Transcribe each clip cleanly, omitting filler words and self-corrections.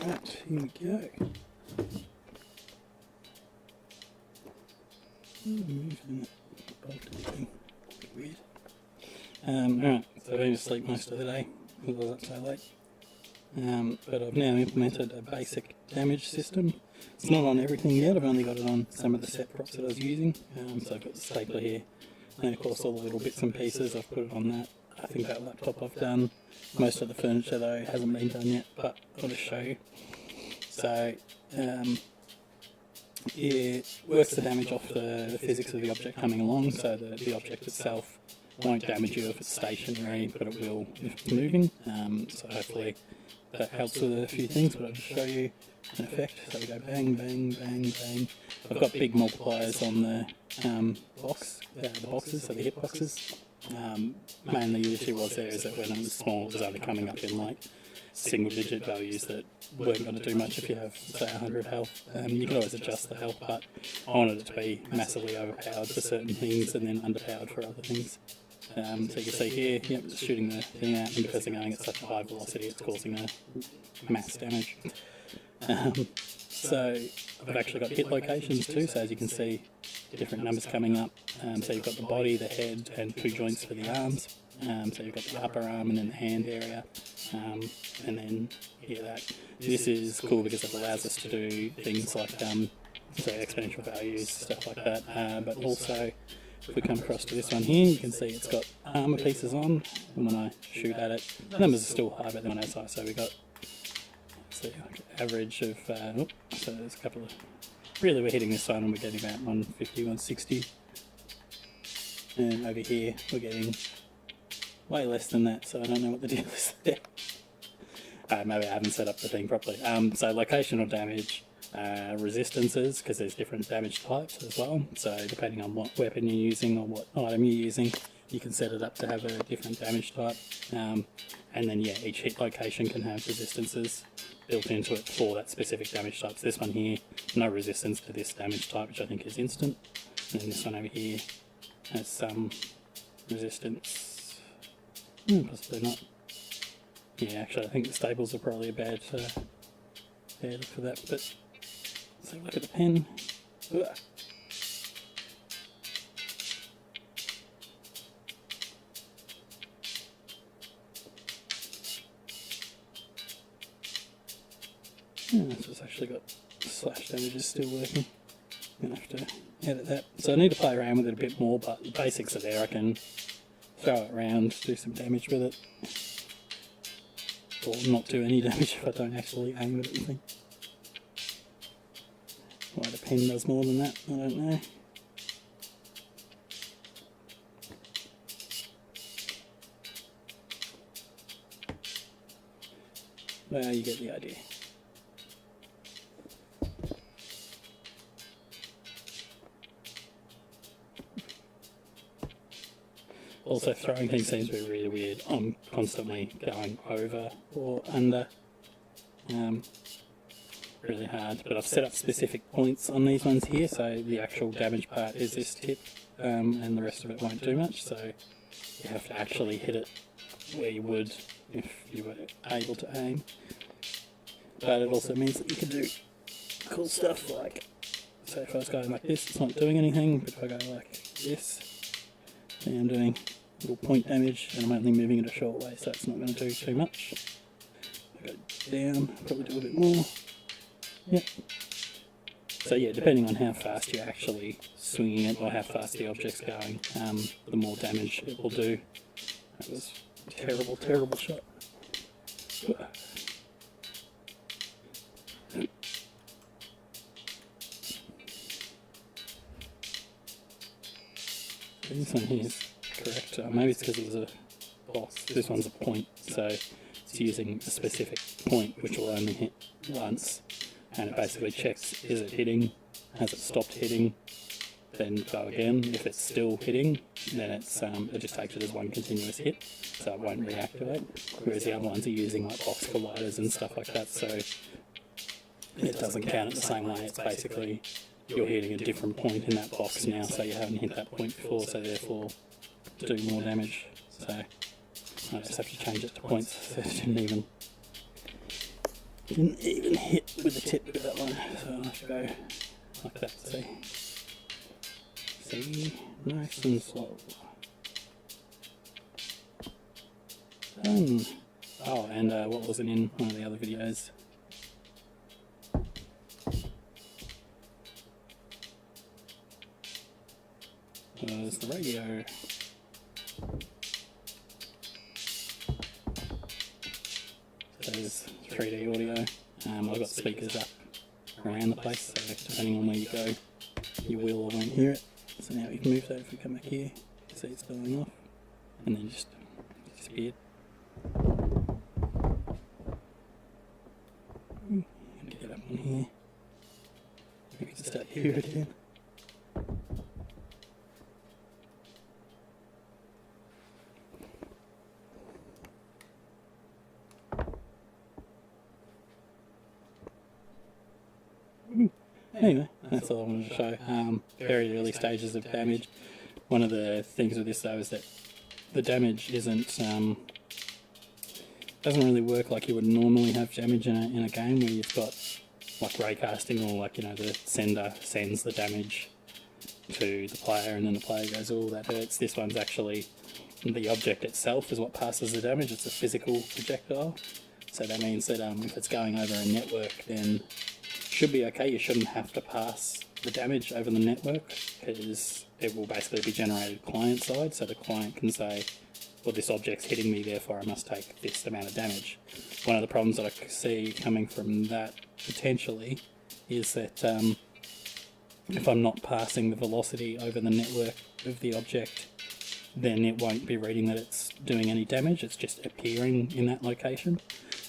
Right, here we go. Moving that bolted thing. Bit weird. Alright, so I've been asleep most of the day because I was up so late. But I've now implemented a basic damage system. It's not on everything yet, I've only got it on some of the set props that I was using. So I've got the stapler here, and of course all the little bits and pieces, I've put it on that. I think that laptop I've done. Most of the furniture though hasn't been done yet, but I'll just show you. So, it works the damage off the physics of the object coming along, so that the object itself won't damage you if it's stationary, but it will if it's moving. So hopefully that helps with a few things, but I'll just show you an effect. So we go bang, bang, bang, bang. I've got big multipliers on the boxes, so the hit boxes. Mainly the issue was there is that when it was small, it was only coming up in like single digit values that weren't going to do much if you have, say, 100 health. You can always adjust the health, but I wanted it to be massively overpowered for certain things and then underpowered for other things. So you can see here, yep, it's shooting the thing out, and because they're going at such a high velocity, it's causing a mass damage. So I've actually got hit locations too, so as you can see, different numbers coming up. So you've got the body, the head, and 2 joints for the arms. So you've got the upper arm and then the hand area, and then here that. This is cool because it allows us to do things like so exponential values, stuff like that, but also if we come across to this one here, you can see it's got armor pieces on, and when I shoot at it, the numbers are still high, but then when it's high, so we got, see, like average of, so there's a couple of, really we're hitting this one and we're getting about 150, 160, and over here we're getting way less than that, so I don't know what the deal is there. Maybe I haven't set up the thing properly. So locational damage, resistances, because there's different damage types as well, so depending on what weapon you're using or what item you're using, you can set it up to have a different damage type, and then yeah, each hit location can have resistances built into it for that specific damage type. So this one here, no resistance to this damage type, which I think is instant, and then this one over here has some resistance, possibly not. Yeah, actually I think the staples are probably a bad look for that, but so look at the pen. Ugh. So it's actually got slash damage is still working. I'm going to have to edit that. So I need to play around with it a bit more, but the basics are there. I can throw it around, do some damage with it, or not do any damage if I don't actually aim at anything. Why the pen does more than that, I don't know. Well, you get the idea. Also, throwing things seems to be really weird. I'm constantly going over or under. Really hard, but I've set up specific points on these ones here, so the actual damage part is this tip, and the rest of it won't do much, so you have to actually hit it where you would if you were able to aim. But it also means that you can do cool stuff like, so if I was going like this, it's not doing anything, but if I go like this, then I'm doing little point damage, and I'm only moving it a short way, so it's not going to do too much. I go down, probably do a bit more. Yep. So yeah, depending on how fast you're actually swinging it or how fast the object's going, the more damage it will do. That was a terrible, terrible shot. This one here is correct. Maybe it's because it was a box. This one's a point, so it's using a specific point which will only hit once. And it basically checks, is it hitting, has it stopped hitting, then go again. If it's still hitting, then it's it just takes it as one continuous hit, so it won't reactivate, whereas the other ones are using like box colliders and stuff like that, so it doesn't count it the same way. It's basically, you're hitting a different point in that box now, so you haven't hit that point before, so therefore do more damage. So I just have to change it to points, so it didn't even Didn't even hit with the tip with that one, so I'll have to go like that, see, nice and slow. Done. Oh, and what wasn't in one of the other videos was the radio. So there's 3D audio. I've got speakers up around the place, so depending on where you go, you will or won't hear it. So now we can move that. If we come back here, you can see it's going off, and then just disappeared. Get up on here. We can start here again. Anyway, that's all I wanted to show. Very early stages of damage. One of the things with this though is that the damage doesn't really work like you would normally have damage in a game where you've got like raycasting, or like, you know, the sender sends the damage to the player and then the player goes, oh, that hurts. This one's actually the object itself is what passes the damage. It's a physical projectile. So that means that if it's going over a network, then should be okay. You shouldn't have to pass the damage over the network, because it will basically be generated client side, so the client can say, well, this object's hitting me, therefore I must take this amount of damage. One of the problems that I see coming from that potentially is that if I'm not passing the velocity over the network of the object, then it won't be reading that it's doing any damage. It's just appearing in that location.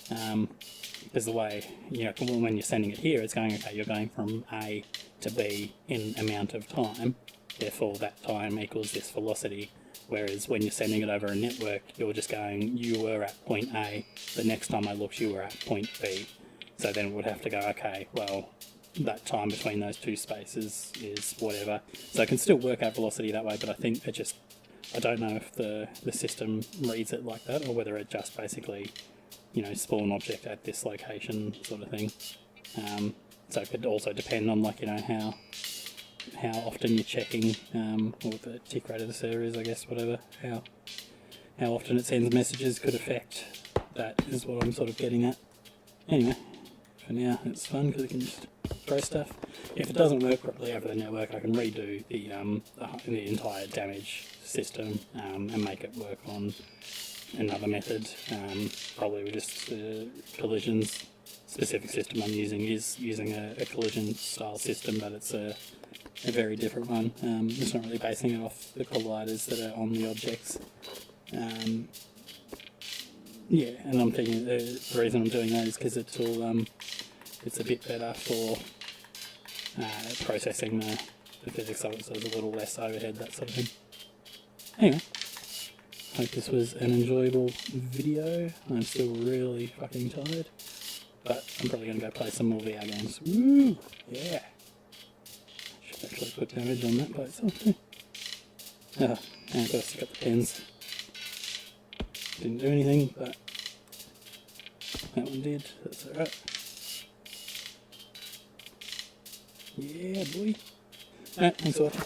Because the way, you know, when you're sending it here, it's going, okay, you're going from A to B in amount of time, therefore that time equals this velocity. Whereas when you're sending it over a network, you're just going, you were at point A, the next time I looked you were at point B. So then it would have to go, okay, well, that time between those two spaces is whatever. So I can still work out velocity that way, but I think I don't know if the system reads it like that, or whether it just basically, you know, spawn object at this location sort of thing. So it could also depend on, like, you know, how often you're checking, or the tick rate of the server is, I guess, whatever, how often it sends messages could affect that, is what I'm sort of getting at. Anyway, for now it's fun because I can just throw stuff. If it doesn't work properly over the network, I can redo the entire damage system and make it work on another method, probably with just collisions. Specific system I'm using is using a collision style system, but it's a very different one. It's not really basing it off the colliders that are on the objects. Yeah, and I'm thinking the reason I'm doing that is because it's all it's a bit better for processing the physics of it, so there's a little less overhead, that sort of thing. Anyway, hope this was an enjoyable video. I'm still really fucking tired, but I'm probably going to go play some more VR games. Woo! Yeah! Should actually put damage on that by itself too. And of course you got the pens. Didn't do anything, but that one did. That's alright. Yeah, boy. Alright, thanks for watching.